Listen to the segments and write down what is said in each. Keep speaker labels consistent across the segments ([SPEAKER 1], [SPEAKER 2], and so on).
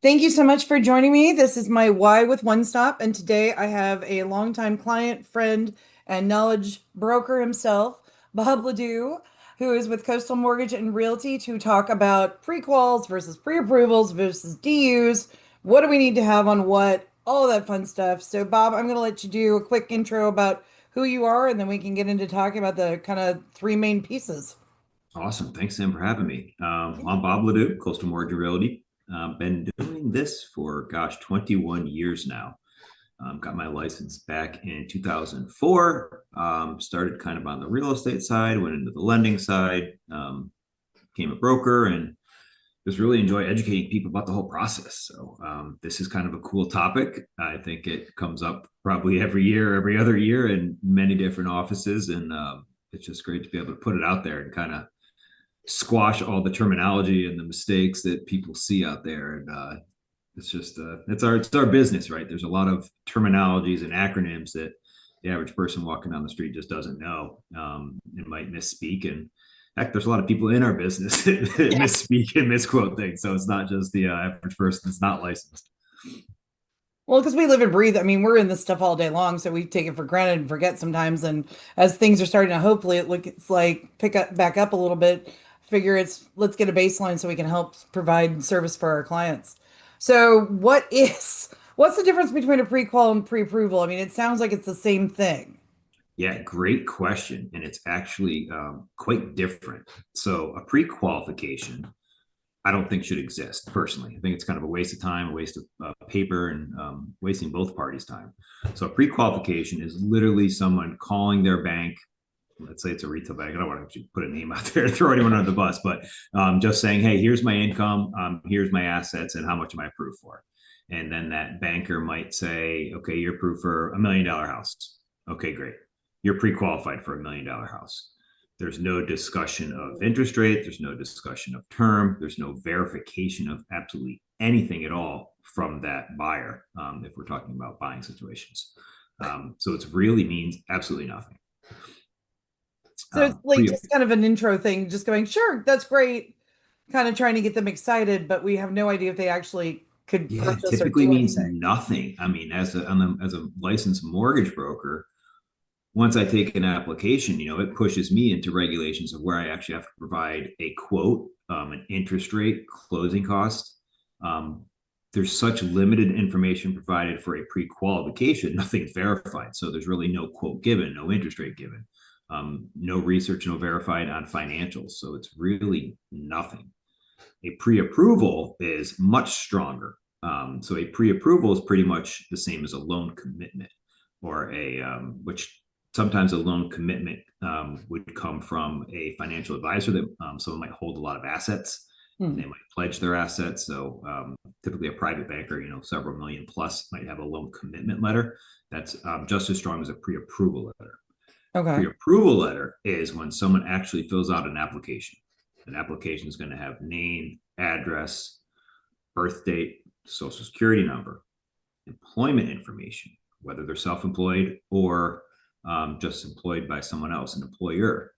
[SPEAKER 1] Thank you so much for joining me. This is my Why with One Stop, and today I have a longtime client, friend, and knowledge broker himself, Bob Ladue, who is with Coastal Mortgage and Realty to talk about pre-quals versus pre-approvals versus DUs. What do we need to have on what? All that fun stuff. So, Bob, I'm going to let you do a quick intro about who you are, and then we can get into talking about the kind of three main pieces.
[SPEAKER 2] Awesome. Thanks, Sam, for having me. I'm Bob Ladue, Coastal Mortgage Realty. Been doing this for, 21 years now. Got my license back in 2004. Started kind of on the real estate side, went into the lending side, became a broker, and just really enjoy educating people about the whole process. So this is kind of a cool topic. I think it comes up probably every year, every other year in many different offices. And it's just great to be able to put it out there and kind of squash all the terminology and the mistakes that people see out there. And it's just it's our business, right? There's a lot of terminologies and acronyms that the average person walking down the street just doesn't know. It might misspeak, and heck, there's a lot of people in our business that
[SPEAKER 1] Yeah.
[SPEAKER 2] misspeak and misquote things. So it's not just the average person that's not licensed.
[SPEAKER 1] Well, because we live and breathe. I mean, we're in this stuff all day long, so we take it for granted and forget sometimes. And as things are starting to hopefully it's like pick up back up a little bit, figure it's let's get a baseline so we can help provide service for our clients. So what's the difference between a pre-qual and pre-approval? I mean, it sounds like it's the same thing.
[SPEAKER 2] Yeah, great question. And it's actually quite different. So a pre-qualification I don't think should exist personally. I think it's kind of a waste of time, a waste of paper, and wasting both parties' time. So a pre-qualification is literally someone calling their bank. Let's say it's a retail bank. I don't want to actually put a name out there to throw anyone under the bus, but just saying, hey, here's my income, here's my assets, and how much am I approved for? And then that banker might say, okay, you're approved for $1 million house. Okay, great. You're pre-qualified for $1 million house. There's no discussion of interest rate. There's no discussion of term. There's no verification of absolutely anything at all from that buyer if we're talking about buying situations. So it really means absolutely nothing.
[SPEAKER 1] So it's like just kind of an intro thing, just going, sure, that's great, kind of trying to get them excited, but we have no idea if they actually could
[SPEAKER 2] Yeah,
[SPEAKER 1] purchase or
[SPEAKER 2] typically
[SPEAKER 1] do
[SPEAKER 2] means
[SPEAKER 1] anything.
[SPEAKER 2] nothing. I mean, as a licensed mortgage broker, once I take an application, it pushes me into regulations of where I actually have to provide a quote, an interest rate, closing cost. Um, there's such limited information provided for a pre-qualification, nothing's verified. So there's really no quote given, no interest rate given, no research, no verified on financials. So it's really nothing. A pre-approval is much stronger. So a pre-approval is pretty much the same as a loan commitment, or which sometimes a loan commitment would come from a financial advisor that someone might hold a lot of assets and they
[SPEAKER 1] Hmm.
[SPEAKER 2] might pledge their assets. So typically a private banker, several million plus might have a loan commitment letter that's just as strong as a pre-approval letter.
[SPEAKER 1] Okay.
[SPEAKER 2] Pre-approval letter is when someone actually fills out an application. An application is going to have name, address, birth date, social security number, employment information, whether they're self-employed or just employed by someone else, an employer,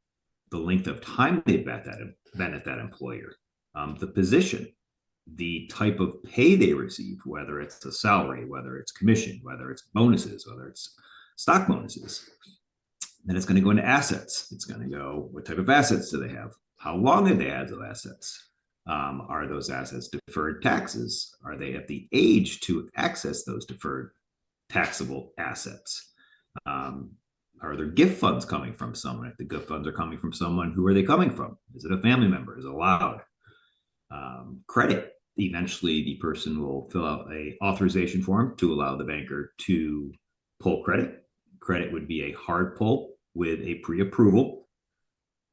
[SPEAKER 2] the length of time they've been at that employer, the position, the type of pay they receive, whether it's a salary, whether it's commission, whether it's bonuses, whether it's stock bonuses. Then it's going to go into assets. It's going to go, what type of assets do they have? How long have they had those assets? Are those assets deferred taxes? Are they at the age to access those deferred taxable assets? Um, are there gift funds coming from someone? If the gift funds are coming from someone, who are they coming from? Is it a family member? Is it allowed? Credit. Eventually, the person will fill out a authorization form to allow the banker to pull credit. Credit would be a hard pull with a pre-approval.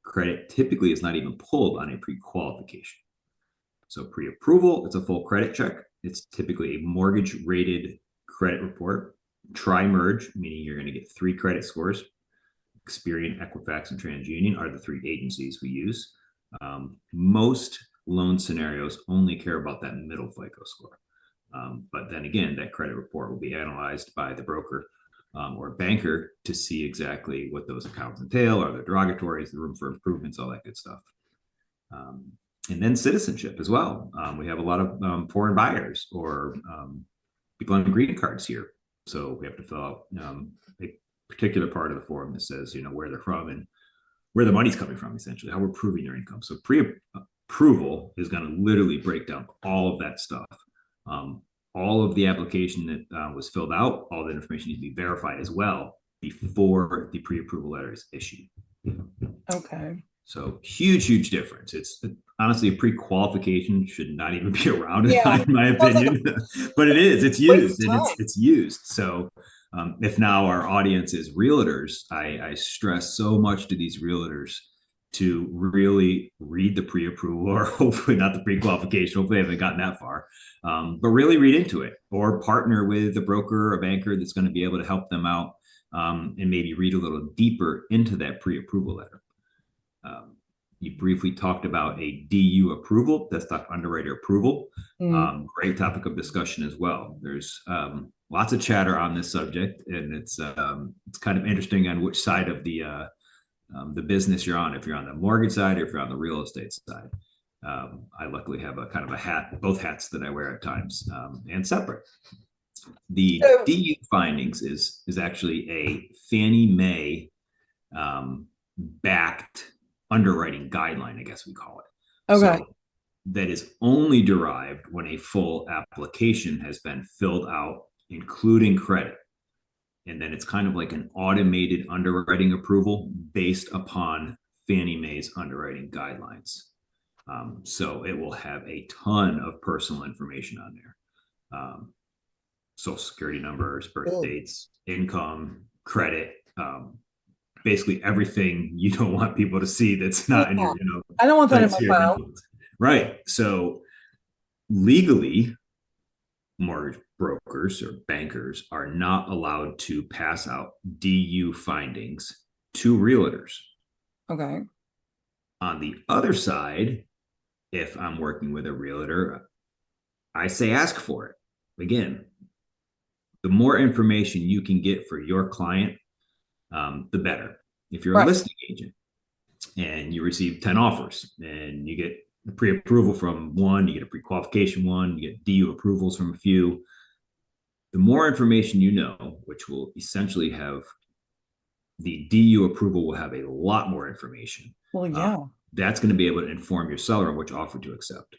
[SPEAKER 2] Credit typically is not even pulled on a pre-qualification. So pre-approval, it's a full credit check. It's typically a mortgage rated credit report. Tri-merge, meaning you're going to get three credit scores. Experian, Equifax, and TransUnion are the three agencies we use. Most loan scenarios only care about that middle FICO score. But then again, that credit report will be analyzed by the broker or banker to see exactly what those accounts entail. Are there derogatories, the room for improvements, all that good stuff. And then citizenship as well. We have a lot of foreign buyers or people on green cards here. So we have to fill out a particular part of the form that says, where they're from and where the money's coming from, essentially, how we're proving their income. So pre-approval is going to literally break down all of that stuff. All of the application that was filled out, all the information needs to be verified as well before the pre-approval letter is issued.
[SPEAKER 1] Okay.
[SPEAKER 2] So huge difference. It's honestly, a pre-qualification should not even be around,
[SPEAKER 1] Yeah.
[SPEAKER 2] in my
[SPEAKER 1] Sounds like
[SPEAKER 2] opinion. But it is. It's
[SPEAKER 1] waste
[SPEAKER 2] used,
[SPEAKER 1] of
[SPEAKER 2] and
[SPEAKER 1] time.
[SPEAKER 2] it's used. So if now our audience is realtors, I stress so much to these realtors to really read the pre-approval, or hopefully not the pre-qualification. Hopefully, they haven't gotten that far, but really read into it, or partner with a broker or a banker that's going to be able to help them out, and maybe read a little deeper into that pre-approval letter. You briefly talked about a DU approval, desktop underwriter approval. Great topic of discussion as well. There's lots of chatter on this subject, and it's kind of interesting on which side of the business you're on. If you're on the mortgage side or if you're on the real estate side. I luckily have a kind of a hat, both hats that I wear at times, and separate. The
[SPEAKER 1] So,
[SPEAKER 2] DU findings is actually a Fannie Mae backed underwriting guideline, I guess we call it.
[SPEAKER 1] okay.
[SPEAKER 2] So that is only derived when a full application has been filled out, including credit. And then it's kind of like an automated underwriting approval based upon Fannie Mae's underwriting guidelines. So it will have a ton of personal information on there. Social security numbers, birth dates, income, credit, basically everything you don't want people to see that's not in your,
[SPEAKER 1] I don't want that in my
[SPEAKER 2] sphere of
[SPEAKER 1] file.
[SPEAKER 2] influence. Right. So legally, mortgage brokers or bankers are not allowed to pass out DU findings to realtors.
[SPEAKER 1] Okay.
[SPEAKER 2] On the other side, if I'm working with a realtor, I say ask for it. Again, the more information you can get for your client, the better. If you're a
[SPEAKER 1] Right.
[SPEAKER 2] listing agent and you receive 10 offers and you get a pre-approval from one, you get a pre-qualification one, you get DU approvals from a few, the more information you know, which will essentially have the DU approval will have a lot more information.
[SPEAKER 1] Well, yeah.
[SPEAKER 2] That's going to be able to inform your seller on which offer to accept.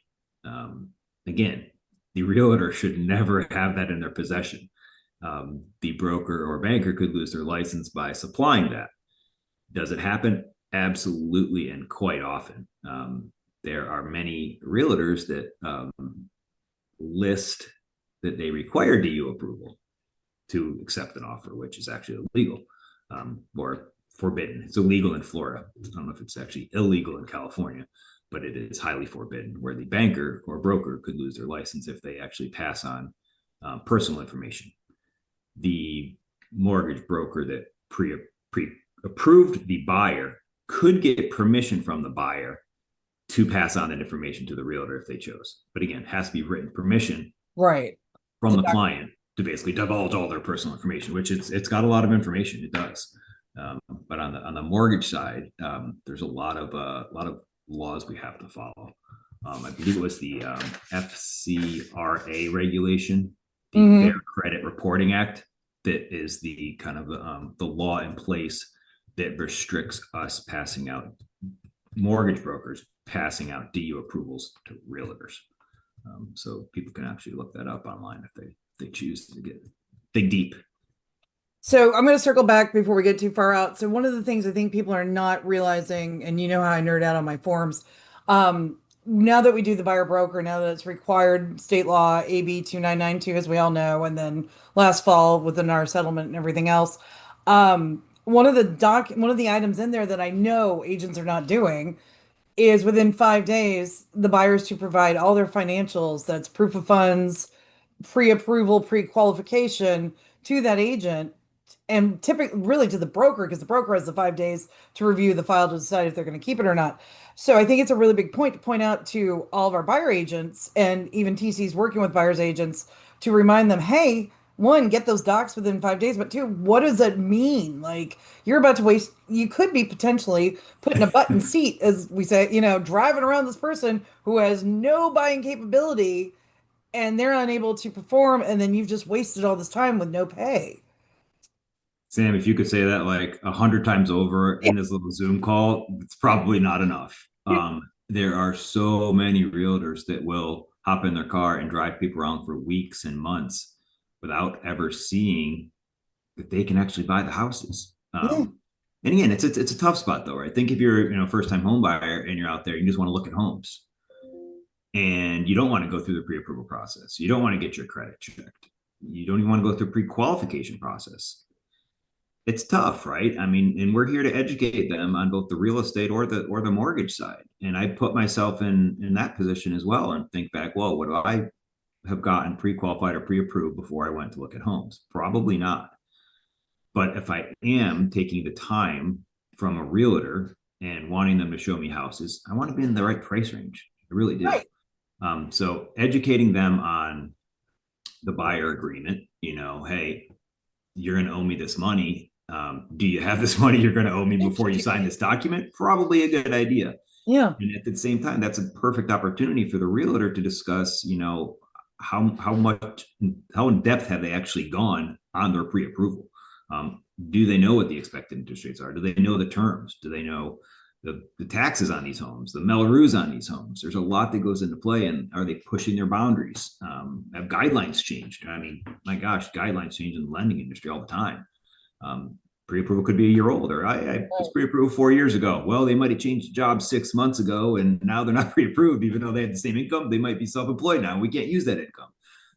[SPEAKER 2] Again, the realtor should never have that in their possession. The broker or banker could lose their license by supplying that. Does it happen? Absolutely, and quite often. There are many realtors that list that they require DU approval to accept an offer, which is actually illegal, or forbidden. It's illegal in Florida. I don't know if it's actually illegal in California, but it is highly forbidden, where the banker or broker could lose their license if they actually pass on personal information. The mortgage broker that pre-approved the buyer could get permission from the buyer to pass on that information to the realtor if they chose. But again, it has to be written permission
[SPEAKER 1] Right.
[SPEAKER 2] from the client to basically divulge all their personal information, which it's got a lot of information. It does. But on the mortgage side, there's a lot of laws we have to follow. I believe it was the FCRA regulation, the Fair Credit Reporting Act, that is the kind of the law in place that restricts us passing out, mortgage brokers passing out DU approvals to realtors. So people can actually look that up online if they choose to dig deep.
[SPEAKER 1] So I'm going to circle back before we get too far out. So one of the things I think people are not realizing, and you know how I nerd out on my forms, now that we do the buyer broker, now that it's required state law AB 2992, as we all know, and then last fall within our settlement and everything else, one of the items in there that I know agents are not doing is within 5 days, the buyers to provide all their financials, that's proof of funds, pre-approval, pre-qualification to that agent, and typically really to the broker, because the broker has the 5 days to review the file to decide if they're going to keep it or not. So I think it's a really big point to point out to all of our buyer agents and even TC's working with buyers agents to remind them, hey, one, get those docs within 5 days, but two, what does that mean? Like you're about to waste, you could be potentially put in a button seat, as we say, driving around this person who has no buying capability and they're unable to perform, and then you've just wasted all this time with no pay.
[SPEAKER 2] Sam, if you could say that like 100 times over
[SPEAKER 1] Yeah.
[SPEAKER 2] in this little Zoom call, it's probably not enough. There are so many realtors that will hop in their car and drive people around for weeks and months without ever seeing that they can actually buy the houses.
[SPEAKER 1] Yeah.
[SPEAKER 2] And again, it's a tough spot though, right? Think if you're first time home buyer and you're out there, you just want to look at homes, and you don't want to go through the pre-approval process. You don't want to get your credit checked. You don't even want to go through pre-qualification process. It's tough, right? I mean, and we're here to educate them on both the real estate or the mortgage side. And I put myself in that position as well and think back, well, would I have gotten pre-qualified or pre-approved before I went to look at homes? Probably not. But if I am taking the time from a realtor and wanting them to show me houses, I want to be in the right price range. I really do.
[SPEAKER 1] Right.
[SPEAKER 2] So educating them on the buyer agreement, hey, you're going to owe me this money. Do you have this money you're going to owe me before you sign this document? Probably a good idea.
[SPEAKER 1] Yeah.
[SPEAKER 2] And at the same time, that's a perfect opportunity for the realtor to discuss, how in depth have they actually gone on their pre-approval? Do they know what the expected interest rates are? Do they know the terms? Do they know the taxes on these homes, the Melrose on these homes? There's a lot that goes into play. And are they pushing their boundaries? Have guidelines changed? I mean, my gosh, guidelines change in the lending industry all the time. Pre-approval could be a year old, or I was pre-approved 4 years ago. Well, they might have changed jobs 6 months ago, and now they're not pre-approved, even though they had the same income. They might be self-employed now. We can't use that income.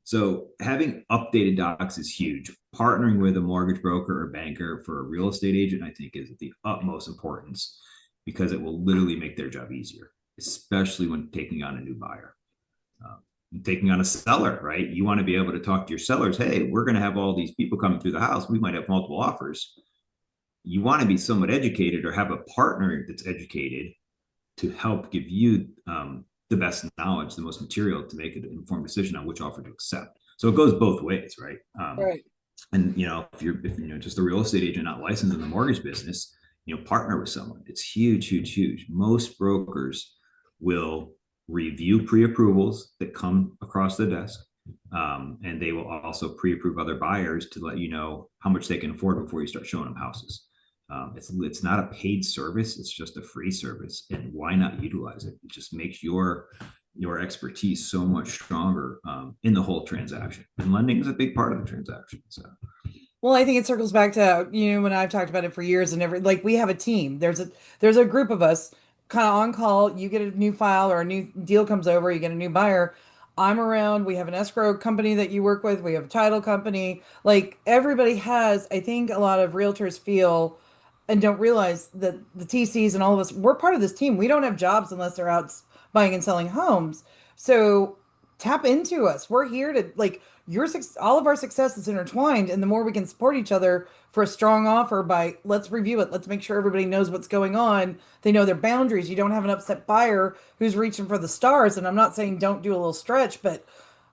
[SPEAKER 2] So having updated docs is huge. Partnering with a mortgage broker or banker for a real estate agent, I think, is of the utmost importance because it will literally make their job easier, especially when taking on a new buyer. Taking on a seller, right? You want to be able to talk to your sellers. Hey, we're going to have all these people coming through the house. We might have multiple offers. You want to be somewhat educated or have a partner that's educated to help give you the best knowledge, the most material to make an informed decision on which offer to accept. So it goes both ways, right?
[SPEAKER 1] Right.
[SPEAKER 2] And if you're just a real estate agent not licensed in the mortgage business, partner with someone. It's huge, huge, huge. Most brokers will review pre-approvals that come across the desk, and they will also pre-approve other buyers to let you know how much they can afford before you start showing them houses. It's not a paid service; it's just a free service, and why not utilize it? It just makes your expertise so much stronger in the whole transaction. And lending is a big part of the transaction. So.
[SPEAKER 1] Well, I think it circles back to, when I've talked about it for years and like we have a team. There's a group of us kind of on call. You get a new file or a new deal comes over, you get a new buyer. I'm around. We have an escrow company that you work with. We have a title company. Like everybody has, I think a lot of realtors feel and don't realize that the TCs and all of us, we're part of this team. We don't have jobs unless they're out buying and selling homes. So tap into us. We're here to like all of our success is intertwined, and the more we can support each other for a strong offer by let's review it, let's make sure everybody knows what's going on. They know their boundaries. You don't have an upset buyer who's reaching for the stars. And I'm not saying don't do a little stretch, but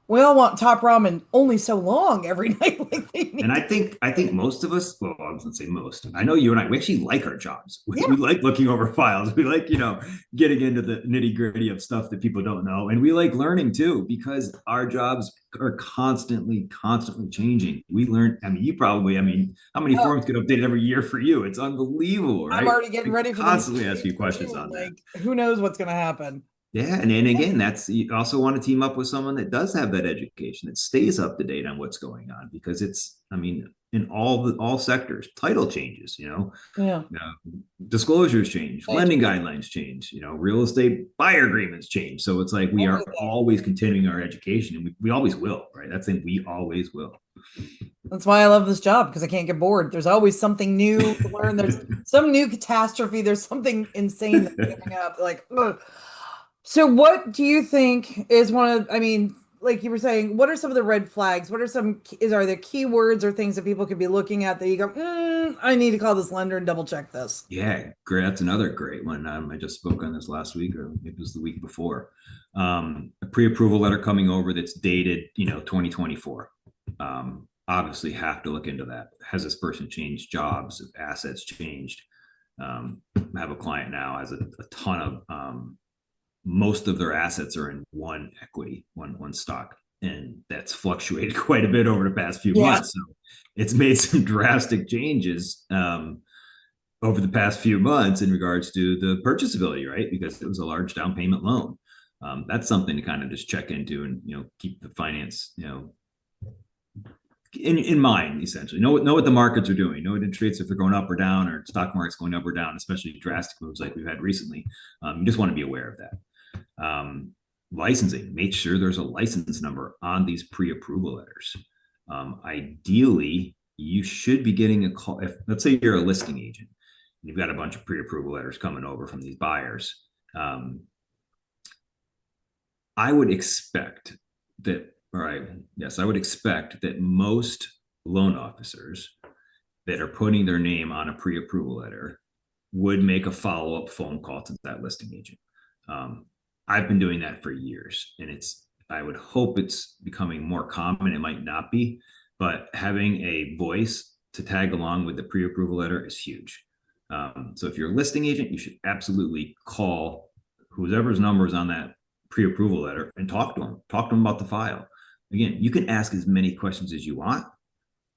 [SPEAKER 1] we all want top ramen only so long every night. Like they
[SPEAKER 2] And
[SPEAKER 1] need
[SPEAKER 2] I
[SPEAKER 1] to.
[SPEAKER 2] think I think most of us, well, I was gonna say most. I know you and I, we actually like our jobs. We,
[SPEAKER 1] Yeah.
[SPEAKER 2] we like looking over files. We like, getting into the nitty gritty of stuff that people don't know. And we like learning too, because our jobs are constantly, constantly changing. We learn, I mean, how many
[SPEAKER 1] Oh,
[SPEAKER 2] forms get updated every year for you? It's unbelievable,
[SPEAKER 1] I'm
[SPEAKER 2] right?
[SPEAKER 1] already getting
[SPEAKER 2] We
[SPEAKER 1] ready for the next
[SPEAKER 2] constantly ask you
[SPEAKER 1] engagement
[SPEAKER 2] questions
[SPEAKER 1] too.
[SPEAKER 2] on that.
[SPEAKER 1] Like who knows what's going to happen?
[SPEAKER 2] Yeah, and again, that's you also want to team up with someone that does have that education that stays up to date on what's going on because I mean, in all sectors, title changes,
[SPEAKER 1] Yeah.
[SPEAKER 2] disclosures change,
[SPEAKER 1] Thank
[SPEAKER 2] lending
[SPEAKER 1] you.
[SPEAKER 2] guidelines change, real estate buyer agreements change. So it's like we are
[SPEAKER 1] Everything.
[SPEAKER 2] always continuing our education, and we always will, right? That's the thing, we always will.
[SPEAKER 1] That's why I love this job because I can't get bored. There's always something new to learn. There's some new catastrophe. There's something insane that's coming up. Like, ugh. So what do you think is I mean, like you were saying, what are some of the red flags? What are are there keywords or things that people could be looking at that you go, I need to call this lender and double check this?
[SPEAKER 2] Yeah, great. That's another great one. I just spoke on this last week, or maybe it was the week before. A pre-approval letter coming over that's dated, 2024. obviously have to look into that. Has this person changed jobs? Have assets changed? I have a client now has a ton of most of their assets are in one equity, one stock, and that's fluctuated quite a bit over the past few
[SPEAKER 1] Yeah.
[SPEAKER 2] months. So it's made some drastic changes over the past few months in regards to the purchasability, right? Because it was a large down payment loan. That's something to kind of just check into and keep the finance in mind, essentially. Know what the markets are doing. Know what interest rates, if they're going up or down, or stock market's going up or down, especially drastic moves like we've had recently. You just want to be aware of that. Licensing, make sure there's a license number on these pre-approval letters. Ideally, you should be getting a call. If, let's say you're a listing agent, you've got a bunch of pre-approval letters coming over from these buyers. I would expect that, I would expect that most loan officers that are putting their name on a pre-approval letter would make a follow-up phone call to that listing agent. I've been doing that for years, and I would hope it's becoming more common. It might not be, but having a voice to tag along with the pre-approval letter is huge. So if you're a listing agent, you should absolutely call whoever's number is on that pre-approval letter and talk to them about the file. Again, you can ask as many questions as you want.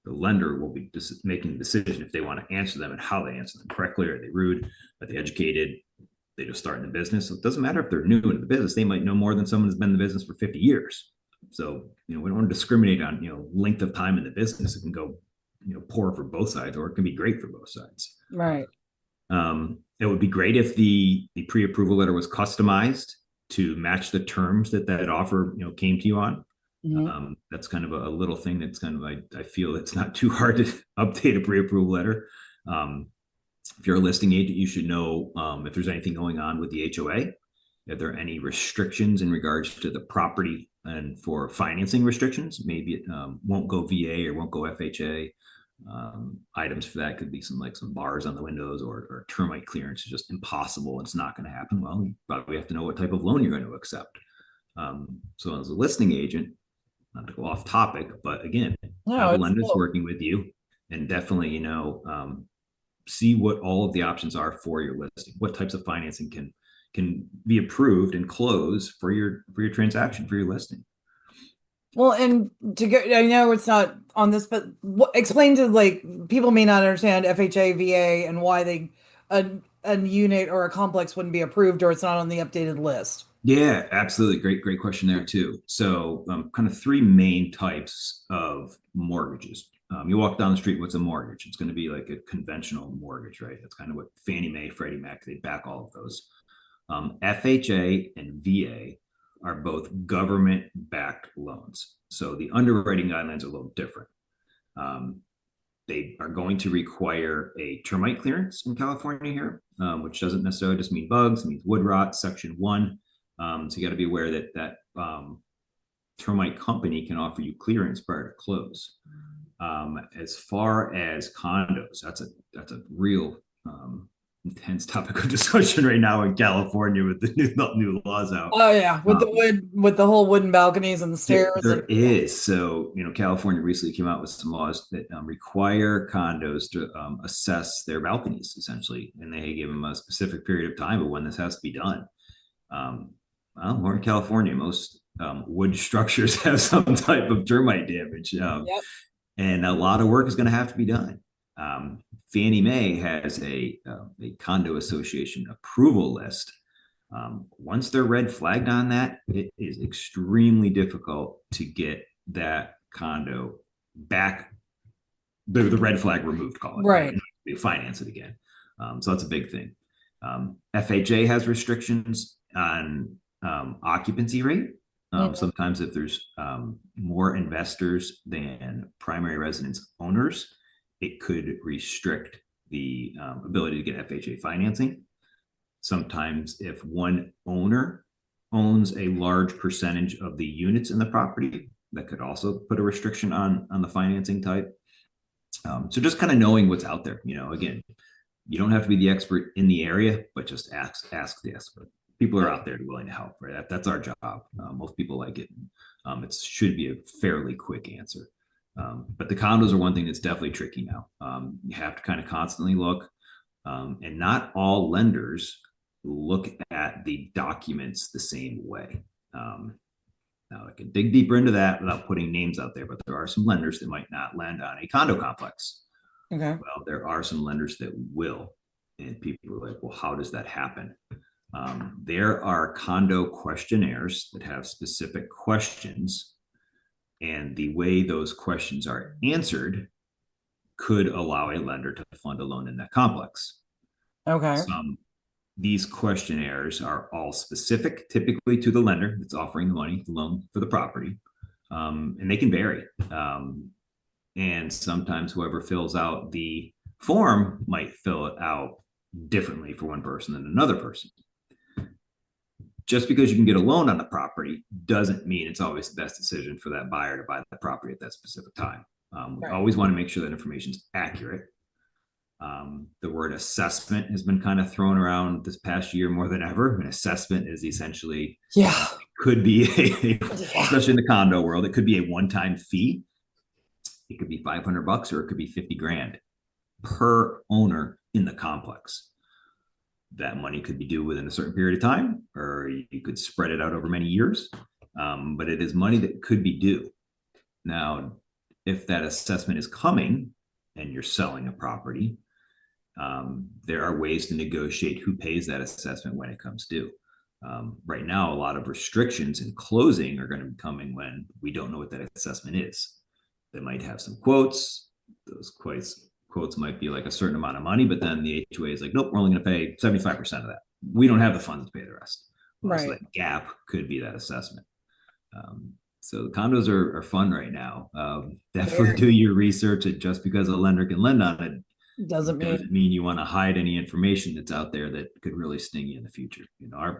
[SPEAKER 2] The lender will be making the decision if they want to answer them and how they answer them correctly. Are they rude? Are they educated? They just starting the business. So it doesn't matter if they're new into the business. They might know more than someone who's been in the business for 50 years. So, we don't want to discriminate on, length of time in the business. It can go, poor for both sides, or it can be great for both sides.
[SPEAKER 1] Right.
[SPEAKER 2] It would be great if the pre-approval letter was customized to match the terms that offer, came to you on. Mm-hmm. That's kind of a little thing that's kind of, I feel it's not too hard to update a pre-approval letter. If you're a listing agent, you should know if there's anything going on with the HOA. If there are any restrictions in regards to the property, and for financing restrictions, maybe it won't go VA or won't go FHA. Items for that could be some bars on the windows, or termite clearance is just impossible. It's not going to happen. Well, you probably have to know what type of loan you're going to accept. So as a listing agent, not to go off topic, but again, have a lender that's working with you, and definitely, see what all of the options are for your listing. What types of financing can be approved and closed for your transaction, for your listing.
[SPEAKER 1] Well, and I know it's not on this, but explain to people may not understand FHA, VA, and why a unit or a complex wouldn't be approved, or it's not on the updated list.
[SPEAKER 2] Yeah, absolutely. Great question there too. So kind of three main types of mortgages. You walk down the street, what's a mortgage? It's going to be like a conventional mortgage, right? That's kind of what Fannie Mae, Freddie Mac, they back all of those. FHA and VA are both government-backed loans. So the underwriting guidelines are a little different. They are going to require a termite clearance in California here, which doesn't necessarily just mean bugs, it means wood rot, Section 1. So you got to be aware that termite company can offer you clearance prior to close. As far as condos, that's a real intense topic of discussion right now in California with the new laws out.
[SPEAKER 1] Oh yeah, with the whole wooden balconies and the stairs.
[SPEAKER 2] There is. So, California recently came out with some laws that require condos to assess their balconies, essentially, and they give them a specific period of time of when this has to be done. Well, we're in California. Most wood structures have some type of termite damage, and a lot of work is going to have to be done. Fannie Mae has a condo association approval list. Once they're red flagged on that, it is extremely difficult to get that condo back, the red flag removed, call it,
[SPEAKER 1] right?
[SPEAKER 2] Finance it again. So that's a big thing. FHA has restrictions on occupancy rate. Sometimes if there's more investors than primary residence owners, it could restrict the ability to get FHA financing. Sometimes if one owner owns a large percentage of the units in the property, that could also put a restriction on the financing type. So just kind of knowing what's out there. Again, you don't have to be the expert in the area, but just ask the expert. People are out there willing to help, right? That's our job. Most people like it. It should be a fairly quick answer. But the condos are one thing that's definitely tricky now. You have to kind of constantly look, and not all lenders look at the documents the same way. Now, I can dig deeper into that without putting names out there, but there are some lenders that might not lend on a condo complex.
[SPEAKER 1] Okay.
[SPEAKER 2] Well, there are some lenders that will. And people are like, well, how does that happen? There are condo questionnaires that have specific questions, and the way those questions are answered could allow a lender to fund a loan in that complex.
[SPEAKER 1] Okay.
[SPEAKER 2] These questionnaires are all specific, typically to the lender that's offering the money, the loan for the property, and they can vary. And sometimes whoever fills out the form might fill it out differently for one person than another person. Just because you can get a loan on the property doesn't mean it's always the best decision for that buyer to buy that property at that specific time. We always want to make sure that information is accurate. The word assessment has been kind of thrown around this past year more than ever. An assessment is essentially, could be, especially in the condo world, it could be a one-time fee. It could be $500 or it could be 50 grand per owner in the complex. That money could be due within a certain period of time, or you could spread it out over many years. But it is money that could be due. Now, if that assessment is coming and you're selling a property, there are ways to negotiate who pays that assessment when it comes due. Right now, a lot of restrictions in closing are going to be coming when we don't know what that assessment is. They might have some quotes. Those quotes might be like a certain amount of money, but then the HOA is like, nope, we're only going to pay 75% of that. We don't have the funds to pay the rest. Well, so that gap could be that assessment. So the condos are fun right now. Definitely do your research. And just because a lender can lend on it doesn't mean you want to hide any information that's out there that could really sting you in the future. You know,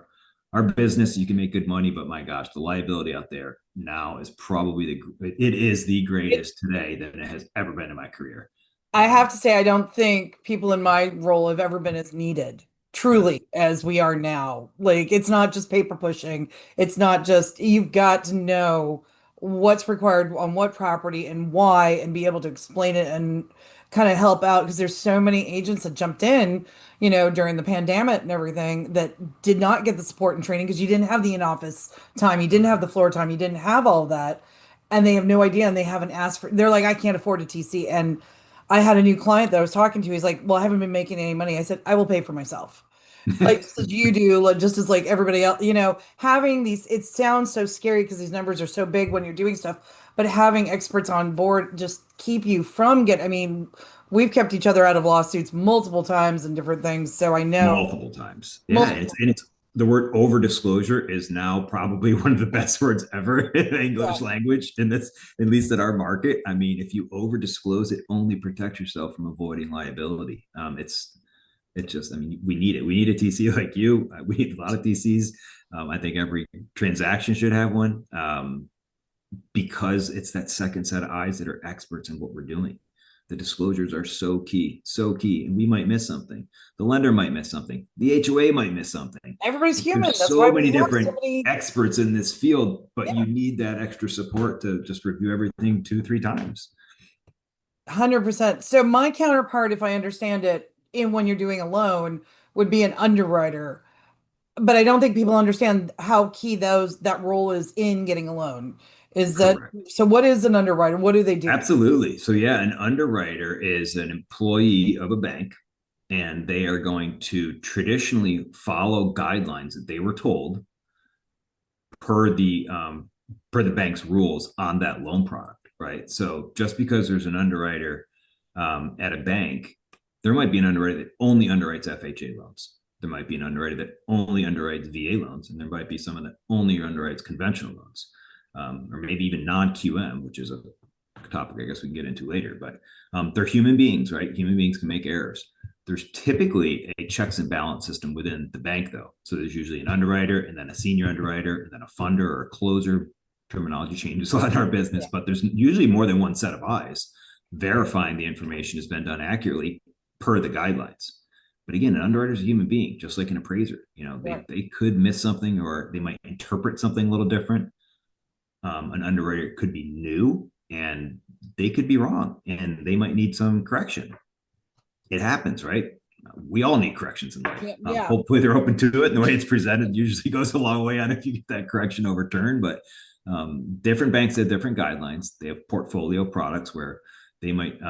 [SPEAKER 2] our business, you can make good money, but my gosh, the liability out there now is probably it is the greatest today than it has ever been in my career.
[SPEAKER 1] I have to say, I don't think people in my role have ever been as needed, truly, as we are now. Like, it's not just paper pushing. It's not just, you've got to know what's required on what property and why, and be able to explain it and kind of help out, because there's so many agents that jumped in, during the pandemic and everything, that did not get the support and training because you didn't have the in-office time, you didn't have the floor time, you didn't have all of that, and they have no idea, and they haven't asked for, they're like, I can't afford a TC. And I had a new client that I was talking to. He's like, well, I haven't been making any money. I said, I will pay for myself. Like, just as you do, like, just as like everybody else, having these, it sounds so scary because these numbers are so big when you're doing stuff, but having experts on board just keep you from we've kept each other out of lawsuits multiple times and different things. So I know
[SPEAKER 2] multiple times. Yeah. It's the word over disclosure is now probably one of the best words ever in English language in this, at least in our market. I mean, if you over disclose, it only protects yourself from avoiding liability. It's just, I mean, we need it. We need a TC like you. We need a lot of TCs. I think every transaction should have one, because it's that second set of eyes that are experts in what we're doing. The disclosures are so key, and we might miss something. The lender might miss something. The HOA might miss something.
[SPEAKER 1] Everybody's human.
[SPEAKER 2] There's
[SPEAKER 1] That's
[SPEAKER 2] so
[SPEAKER 1] why
[SPEAKER 2] many different experts in this field, but you need that extra support to just review everything 2-3 times.
[SPEAKER 1] 100%. So my counterpart, if I understand it, when you're doing a loan, would be an underwriter. But I don't think people understand how key that role is in getting a loan. So what is an underwriter? What do they do?
[SPEAKER 2] Absolutely. So yeah, an underwriter is an employee of a bank, and they are going to traditionally follow guidelines that they were told per the bank's rules on that loan product, right? So just because there's an underwriter at a bank, there might be an underwriter that only underwrites FHA loans. There might be an underwriter that only underwrites VA loans, and there might be someone that only underwrites conventional loans, or maybe even non-QM, which is a topic I guess we can get into later. But they're human beings, right? Human beings can make errors. There's typically a checks and balance system within the bank, though. So there's usually an underwriter, and then a senior underwriter, and then a funder or a closer. Terminology changes a lot in our business, but there's usually more than one set of eyes verifying the information has been done accurately per the guidelines. But again, an underwriter is a human being, just like an appraiser. They could miss something, or they might interpret something a little different. An underwriter could be new, and they could be wrong and they might need some correction. It happens, right? We all need corrections in life.
[SPEAKER 1] Yeah.
[SPEAKER 2] Hopefully they're open to it. And the way it's presented usually goes a long way on if you get that correction overturned. But different banks have different guidelines. They have portfolio products where they might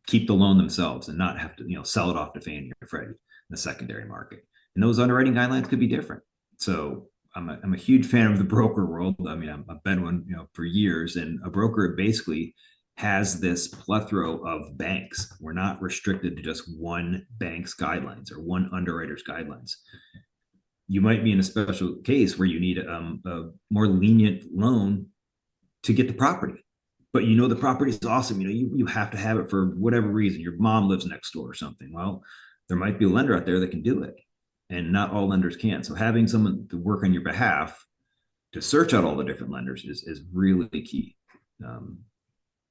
[SPEAKER 2] keep the loan themselves and not have to, sell it off to Fannie or Freddie in the secondary market. And those underwriting guidelines could be different. So I'm a huge fan of the broker world. I mean, I've been one, for years, and a broker basically has this plethora of banks. We're not restricted to just one bank's guidelines or one underwriter's guidelines. You might be in a special case where you need a more lenient loan to get the property, but the property is awesome. You have to have it for whatever reason. Your mom lives next door or something. Well, there might be a lender out there that can do it, and not all lenders can. So having someone to work on your behalf to search out all the different lenders is really key.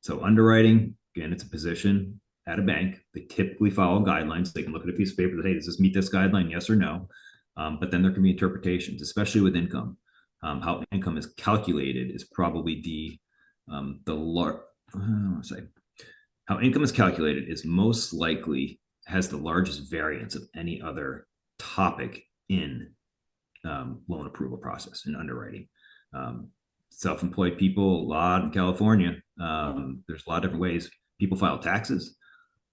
[SPEAKER 2] So underwriting, again, it's a position at a bank. They typically follow guidelines. They can look at a piece of paper and say, hey, does this meet this guideline? Yes or no. But then there can be interpretations, especially with income. How income is calculated is probably how income is calculated is most likely has the largest variance of any other topic in loan approval process in underwriting. Self-employed people, a lot in California. There's a lot of different ways people file taxes.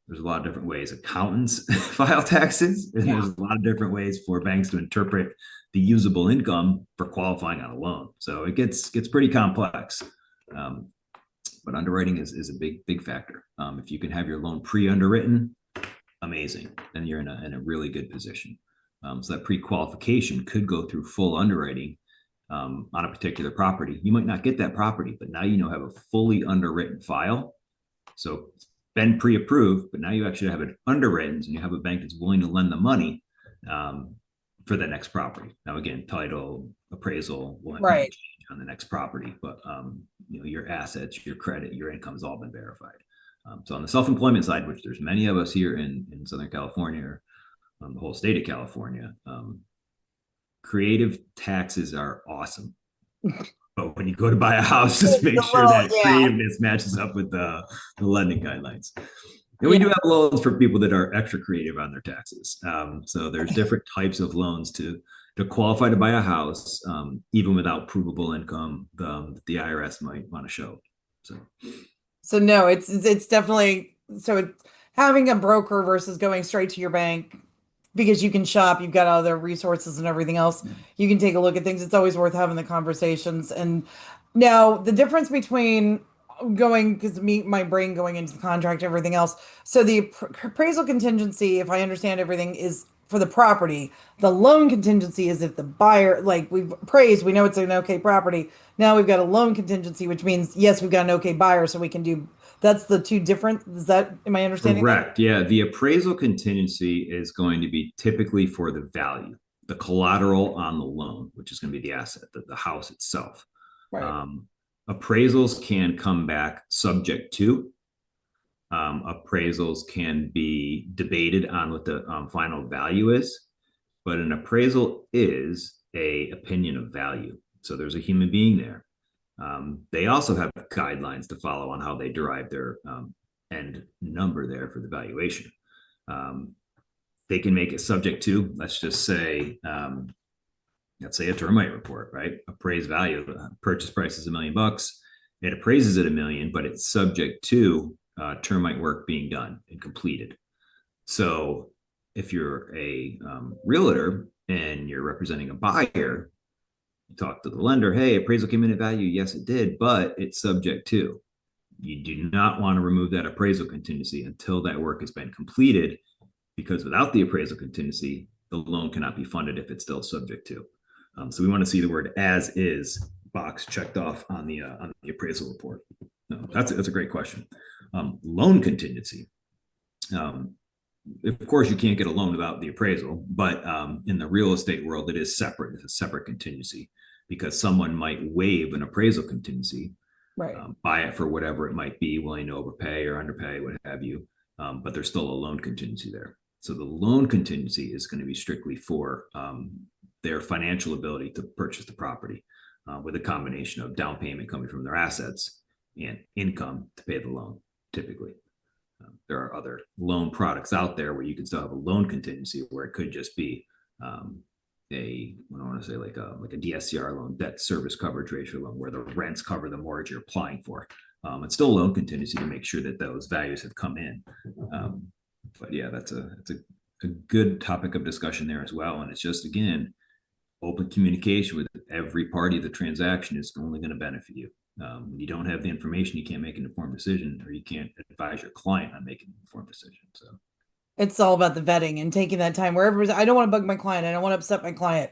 [SPEAKER 2] There's a lot of different ways accountants file taxes. And there's a lot of different ways for banks to interpret the usable income for qualifying on a loan. So it gets pretty complex. But underwriting is a big factor. If you can have your loan pre-underwritten, amazing. Then you're in a really good position. So that pre-qualification could go through full underwriting on a particular property. You might not get that property, but now have a fully underwritten file. So it's been pre-approved, but now you actually have it underwritten, and you have a bank that's willing to lend the money for the next property. Now, again, title, appraisal will change on the next property, but your assets, your credit, your income has all been verified. So on the self-employment side, which there's many of us here in Southern California, or the whole state of California, creative taxes are awesome. But when you go to buy a house, just make sure that creativeness matches up with the lending guidelines. And we do have loans for people that are extra creative on their taxes. So there's different types of loans to qualify to buy a house, even without provable income that the IRS might want to show.
[SPEAKER 1] So no, it's definitely, so it's having a broker versus going straight to your bank, because you can shop, you've got other resources and everything else. You can take a look at things. It's always worth having the conversations. And now the difference between because my brain going into the contract, everything else. So the appraisal contingency, if I understand everything, is for the property. The loan contingency is if the buyer, like we've appraised, we know it's an okay property. Now we've got a loan contingency, which means, yes, we've got an okay buyer, so we can do. That's the two different. Am I understanding?
[SPEAKER 2] Correct. Yeah. The appraisal contingency is going to be typically for the value, the collateral on the loan, which is going to be the asset, the house itself.
[SPEAKER 1] Right.
[SPEAKER 2] Appraisals can come back subject to. Appraisals can be debated on what the final value is, but an appraisal is a opinion of value. So there's a human being there. They also have guidelines to follow on how they derive their end number there for the valuation. They can make it subject to, let's say a termite report, right? Appraised value, purchase price is $1 million. It appraises at $1 million, but it's subject to termite work being done and completed. So if you're a realtor and you're representing a buyer, you talk to the lender, hey, appraisal came in at value. Yes, it did, but it's subject to. You do not want to remove that appraisal contingency until that work has been completed, because without the appraisal contingency, the loan cannot be funded if it's still subject to. So we want to see the word as is box checked off on the appraisal report. No, that's a great question. Loan contingency. Of course, you can't get a loan without the appraisal, but in the real estate world, it is separate. It's a separate contingency, because someone might waive an appraisal contingency,
[SPEAKER 1] right?
[SPEAKER 2] Buy it for whatever it might be, willing to overpay or underpay, what have you. But there's still a loan contingency there. So the loan contingency is going to be strictly for their financial ability to purchase the property with a combination of down payment coming from their assets and income to pay the loan, typically. There are other loan products out there where you can still have a loan contingency where it could just be what I want to say like a DSCR loan, debt service coverage ratio loan, where the rents cover the mortgage you're applying for. It's still a loan contingency to make sure that those values have come in. But yeah, that's a good topic of discussion there as well. And it's just, again, open communication with every party of the transaction is only going to benefit you. When you don't have the information, you can't make an informed decision, or you can't advise your client on making an informed decision. So
[SPEAKER 1] It's all about the vetting and taking that time wherever. I don't want to bug my client. I don't want to upset my client.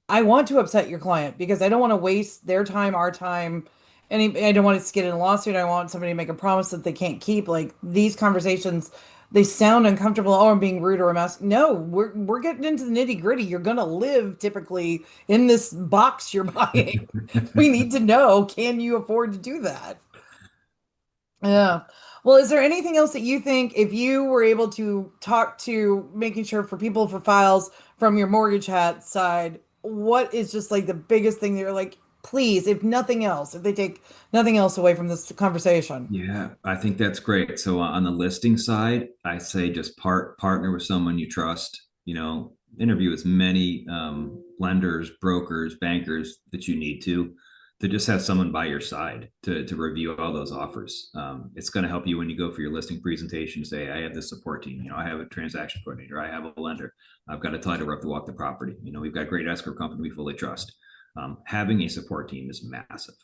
[SPEAKER 1] I want to upset your client because I don't want to waste their time, our time. I don't want to get in a lawsuit. I want somebody to make a promise that they can't keep. Like these conversations, they sound uncomfortable. Oh, I'm being rude or I'm asking. No, we're getting into the nitty gritty. You're gonna live typically in this box you're buying. We need to know, can you afford to do that? Yeah. Well, is there anything else that you think if you were able to talk to making sure for people for files from your mortgage hat side, what is just like the biggest thing that you're like, please, if nothing else, if they take nothing else away from this conversation?
[SPEAKER 2] yeah, I think that's great. So on the listing side, I say just partner with someone you trust. Interview as many lenders, brokers, bankers that you need to just have someone by your side to review all those offers. It's going to help you when you go for your listing presentation. Say, I have this support team. I have a transaction coordinator. I have a lender. I've got a title rep to walk the property. We've got a great escrow company we fully trust. Having a support team is massive.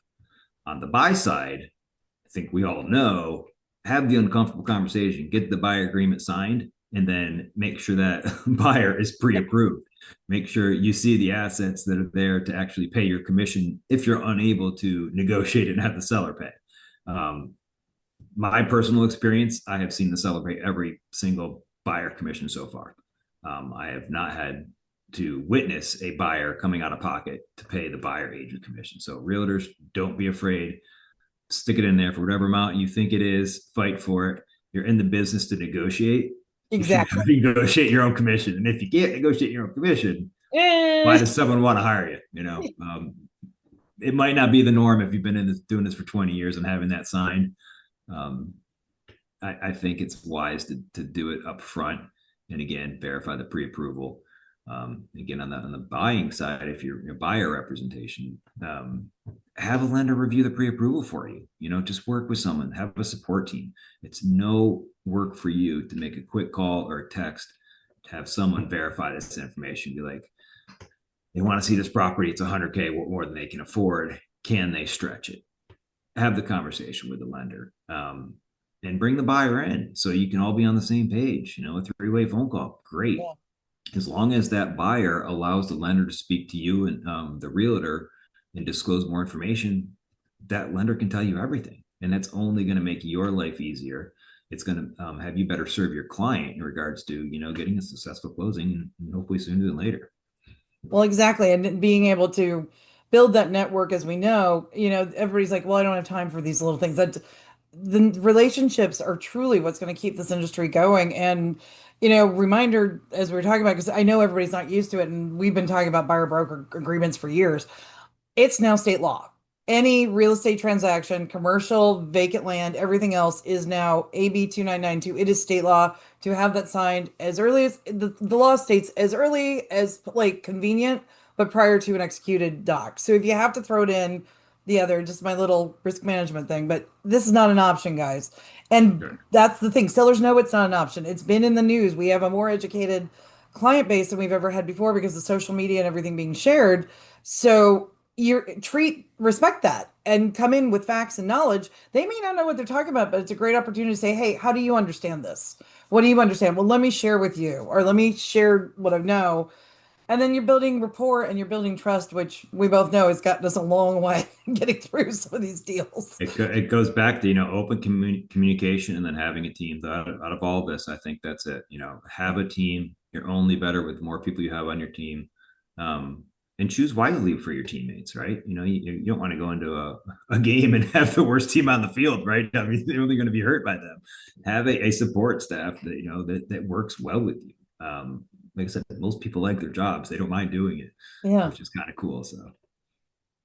[SPEAKER 2] On the buy side, I think we all know, have the uncomfortable conversation, get the buyer agreement signed, and then make sure that buyer is pre-approved. Make sure you see the assets that are there to actually pay your commission if you're unable to negotiate and have the seller pay. My personal experience, I have seen the seller pay every single buyer commission so far. I have not had to witness a buyer coming out of pocket to pay the buyer agent commission. So realtors, don't be afraid. Stick it in there for whatever amount you think it is. Fight for it. You're in the business to negotiate. You should
[SPEAKER 1] Exactly.
[SPEAKER 2] negotiate your own commission. And if you can't negotiate your own commission, why
[SPEAKER 1] Eh.
[SPEAKER 2] does someone want to hire you? It might not be the norm if you've been doing this for 20 years and having that signed. Um, I think it's wise to do it up front, and again, verify the pre-approval. Again, on the buying side, if you're buyer representation, have a lender review the pre-approval for you. Just work with someone, have a support team. It's no work for you to make a quick call or a text to have someone verify this information. Be like, they want to see this property. It's 100K more than they can afford. Can they stretch it? Have the conversation with the lender, and bring the buyer in so you can all be on the same page. A three-way phone call, great.
[SPEAKER 1] Yeah.
[SPEAKER 2] As long as that buyer allows the lender to speak to you and the realtor and disclose more information, that lender can tell you everything. And that's only going to make your life easier. It's going to have you better serve your client in regards to, getting a successful closing and hopefully sooner than later.
[SPEAKER 1] Well, exactly. And being able to build that network, as we know, everybody's like, well, I don't have time for these little things. That the relationships are truly what's going to keep this industry going. And, reminder as we were talking about, because I know everybody's not used to it, and we've been talking about buyer broker agreements for years. It's now state law. Any real estate transaction, commercial, vacant land, everything else is now AB 2992. It is state law to have that signed as early as the law states, as early as like convenient, but prior to an executed doc. So if you have to throw it in the other, just my little risk management thing, but this is not an option, guys. And
[SPEAKER 2] Sure.
[SPEAKER 1] that's the thing. Sellers know it's not an option. It's been in the news. We have a more educated client base than we've ever had before because of social media and everything being shared. So respect that and come in with facts and knowledge. They may not know what they're talking about, but it's a great opportunity to say, hey, how do you understand this? What do you understand? Well, let me share with you, or let me share what I know. And then you're building rapport and you're building trust, which we both know has gotten us a long way getting through some of these deals.
[SPEAKER 2] It goes back to, open communication and then having a team. Out of all this, I think that's it. Have a team. You're only better with more people you have on your team. And choose wisely for your teammates, right? You don't want to go into a game and have the worst team on the field, right? I mean, they're only going to be hurt by them. Have a support staff that works well with you. Like I said, most people like their jobs. They don't mind doing it,
[SPEAKER 1] Yeah.
[SPEAKER 2] which is kind of cool. So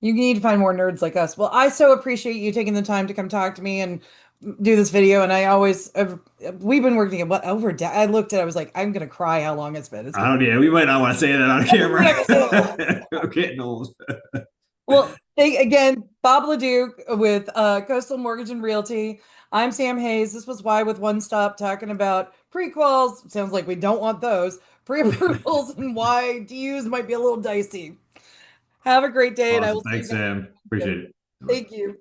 [SPEAKER 1] You need to find more nerds like us. Well, I so appreciate you taking the time to come talk to me and do this video. And I always, we've been working at what over a I looked at, I was like, I'm gonna cry how long it's been. It's
[SPEAKER 2] I
[SPEAKER 1] been,
[SPEAKER 2] don't. Yeah, we might not want to say that on
[SPEAKER 1] we're
[SPEAKER 2] camera.
[SPEAKER 1] not gonna say that.
[SPEAKER 2] I'm getting old.
[SPEAKER 1] Well, thank again, Bob Ladue with Coastal Mortgage and Realty. I'm Sam Hayes. This was Why with One Stop talking about prequels. Sounds like we don't want those. Pre-approvals and why DUs might be a little dicey. Have a great day, and I will
[SPEAKER 2] Awesome.
[SPEAKER 1] see you
[SPEAKER 2] Thanks,
[SPEAKER 1] next
[SPEAKER 2] Sam.
[SPEAKER 1] time.
[SPEAKER 2] Appreciate it. Bye.
[SPEAKER 1] Thank you.